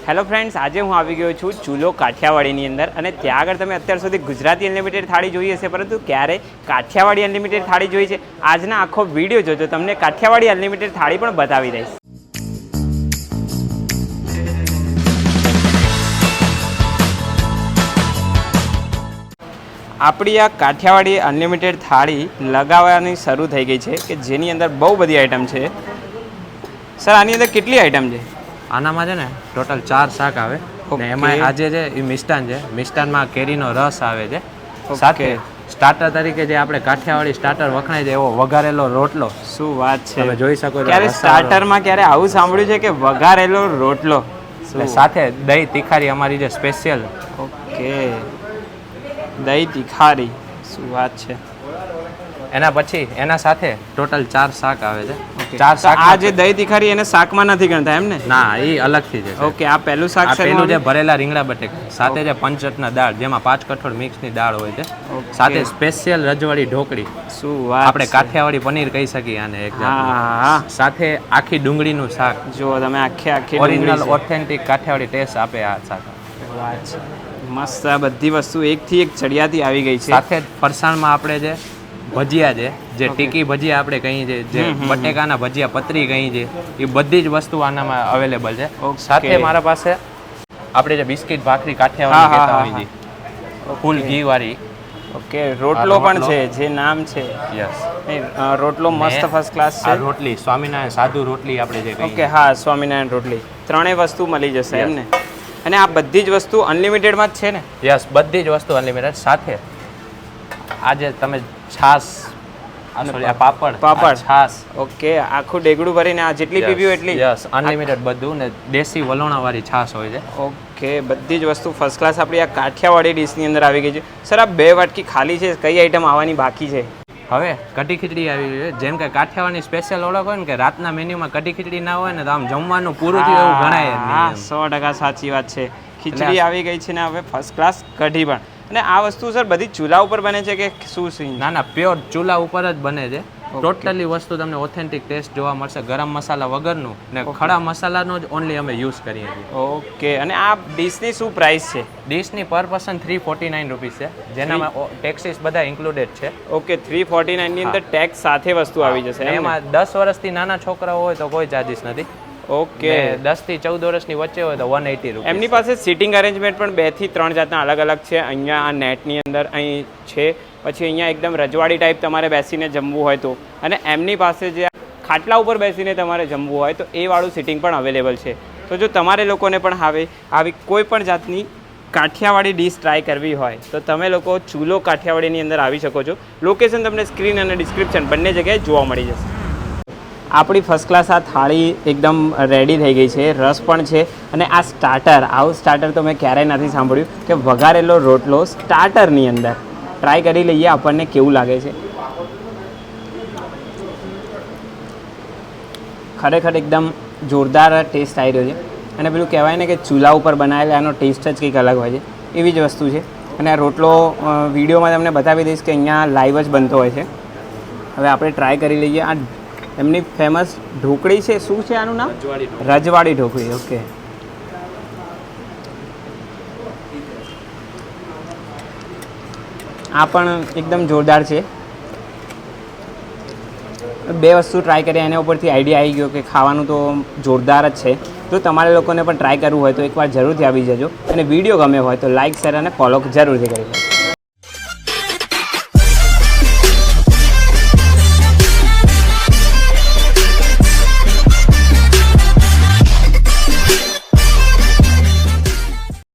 Hello friends, આજે હું આવી ગયો છું ચૂલો કાઠિયાવાડીની અંદર અને ત્યાં આગળ તમે અત્યાર સુધી ગુજરાતી અનલિમિટેડ થાળી જોઈ હશે, પરંતુ ક્યારે કાઠિયાવાડી અનલિમિટેડ થાળી જોઈ છે? આજના આખો વિડીયો જોજો, તમને કાઠિયાવાડી અનલિમિટેડ થાળી પણ બતાવી દઈશ. આપણી આ કાઠિયાવાડી અનલિમિટેડ થાળી લગાવવાની શરૂ થઈ ગઈ છે કે જેની અંદર બહુ બધી આઈટમ છે. સર, આની અંદર કેટલી આઈટમ છે? આનામાં છે ને ટોટલ 4 શાક આવે ને એમાં આજે છે એ મિષ્ટાન છે. મિષ્ટાનમાં કેરીનો રસ આવે છે. સાથે સ્ટાર્ટર તરીકે જે આપણે કાઠિયાવાડી સ્ટાર્ટર વખણાય છે એવો વઘારેલો રોટલો. શું વાત છે! તમે જોઈ શકો છો. ક્યારે સ્ટાર્ટરમાં ક્યારે આવું સાંભળ્યું છે કે વઘારેલો રોટલો? સાથે દહીં તિખારી અમારી જે સ્પેશિયલ. ઓકે, દહીં તિખારી, શું વાત છે! એના પછી એના સાથે ટોટલ 4 શાક આવે છે. 4 શાક. આ જે દહીં તિખારી એને શાકમાં નથી ગણતા એમ ને? ના, એ અલગથી છે. ઓકે, આ પહેલું શાક છે. પેલું જે ભરેલા રીંગણા બટેકા સાથે જે પંચરત્ન દાળ, જેમાં 5 કઠોળ મિક્સની દાળ હોય છે. સાથે સ્પેશિયલ રજવાડી ઢોકળી. શું વાત! આપણે કાઠિયાવાડી પનીર કહી શકીએ આને એક જાતનું. સાથે આખી ડુંગળીનું શાક. જો તમે આખી ઓરિજિનલ ઓથેન્ટિક કાઠિયાવાડી ટેસ્ટ આપે આ શાક. વાત છે, મસ્ત. આ બધી વસ્તુ એકથી એક ચડિયાતી આવી ગઈ છે. સાથે ફરસાણમાં આપણે જે ભજીયા છે, જે ટીકી ભજીયા આપણે કહીએ છીએ, જે બટેકાના ભજીયા પતરી કહીએ છીએ, એ બધી જ વસ્તુ આનામાં અવેલેબલ છે. સાથે મારા પાસે આપણે જે બિસ્કિટ ભાખરી કાઠિયાવાડી કહેતા હોઈએ છીએ, ફૂલ ઘી વાળી. ઓકે, રોટલો પણ છે, જે નામ છે. યસ, રોટલો મસ્ત ફર્સ્ટ ક્લાસ છે. રોટલી સ્વામિનારાયણ સાધુ રોટલી આપણે જે કહીએ. ઓકે, હા, સ્વામિનારાયણ રોટલી. ત્રણેય વસ્તુ મળી જશે એમ ને? અને આ બધી જ વસ્તુ અનલિમિટેડમાં જ છે ને? યસ, બધી જ વસ્તુ અનલિમિટેડ. સાથે આજે તમે છાસ, પાપડ છાસ. ઓકે, આખું ડેગડું ભરીને આ જેટલી પીવી એટલી? યસ, અનલિમિટેડ બધું. ને દેશી વલોણાવાળી છાસ હોય છે. ઓકે, બધી જ વસ્તુ ફર્સ્ટ ક્લાસ આપણી આ કાઠિયાવાડી ડીશની અંદર આવી ગઈ છે. સર, આ 2 વાટકી ખાલી છે, કઈ આઈટમ આવવાની બાકી છે? હવે કઢી ખીચડી આવી રહી છે. જેમ કે કાઠિયાવાડની સ્પેશિયલ ઓળખ હોય ને કે રાતના મેન્યુમાં કઢી ખીચડી ના હોય ને તો આમ જમવાનું પૂરું થયું એવું ગણાય. હા, 100% સાચી વાત છે. ખીચડી આવી ગઈ છે ને હવે ફર્સ્ટ ક્લાસ કઢી પણ. અને આ વસ્તુ સર બધી ચૂલા ઉપર બને છે કે શું સીન? ના, પ્યોર ચૂલા ઉપર જ બને છે. ટોટલી વસ્તુ તમને ઓથેન્ટિક ટેસ્ટ જોવા મળશે, ગરમ મસાલા વગરનું ને ખડા મસાલાનો જ ઓનલી અમે યુઝ કરીએ છીએ. ઓકે, અને આ ડીશની શું પ્રાઇસ છે? ડીશની પર પર્સન 349 રૂપીસ છે, જેનામાં ટેક્સીસ બધા ઇન્ક્લુડેડ છે. ઓકે, 349 ની અંદર ટેક્સ સાથે વસ્તુ આવી જશે. એમાં 10 વર્ષથી નાના છોકરાઓ હોય તો કોઈ ચાર્જિસ નથી. ઓકે, 10 થી 14 વર્ષની વચ્ચે હોય તો 180 રૂપિયા. એમની પાસે સિટિંગ અરેન્જમેન્ટ પણ 2 થી 3 જાતના અલગ અલગ છે. અહીંયા આ નેટની અંદર અહીં છે, પછી અહીંયા એકદમ રજવાડી ટાઈપ તમારે બેસીને જમવું હોય તો, અને એમની પાસે જે ખાટલા ઉપર બેસીને તમારે જમવું હોય તો એ વાળું સિટિંગ પણ અવેલેબલ છે. તો જો તમારે લોકોને પણ આવી કોઈ પણ જાતની કાઠિયાવાડી ડીશ ટ્રાય કરવી હોય તો તમે લોકો ચૂલો કાઠિયાવાડીની અંદર આવી શકો છો. લોકેશન તમને સ્ક્રીન અને ડિસ્ક્રિપ્શન બંને જગ્યાએ જોવા મળી જશે. આપણી ફર્સ્ટ ક્લાસ આ થાળી એકદમ રેડી થઈ ગઈ છે, રસ પણ છે. અને આ સ્ટાર્ટર, આવું સ્ટાર્ટર તો મેં ક્યારેય નથી સાંભળ્યું કે વઘારેલો રોટલો સ્ટાર્ટરની અંદર. ટ્રાય કરી લઈએ આપણને કેવું લાગે છે. ખરેખર એકદમ જોરદાર ટેસ્ટ આવી રહ્યો છે. અને પેલું કહેવાય ને કે ચૂલા ઉપર બનાવેલા એનો ટેસ્ટ જ કંઈક અલગ હોય છે, એવી જ વસ્તુ છે. અને આ રોટલો વિડીયોમાં તમને બતાવી દઈશ કે અહીંયા લાઈવ જ બનતો હોય છે. હવે આપણે ટ્રાય કરી લઈએ. આ એમની ફેમસ ઢોકળી છે, શું છે આનું નામ? રજવાડી ઢોકળી. ઓકે, આ પણ એકદમ જોરદાર છે. 2 વસ્તુ ટ્રાય કરી, એના ઉપરથી આઈડિયા આવી ગયો કે ખાવાનું તો જોરદાર જ છે. જો તમારે લોકોને પણ ટ્રાય કરવું હોય તો એકવાર જરૂરથી આવી જજો. અને વિડીયો ગમે હોય તો લાઇક, શેર અને ફોલો જરૂરથી કરી લેજો.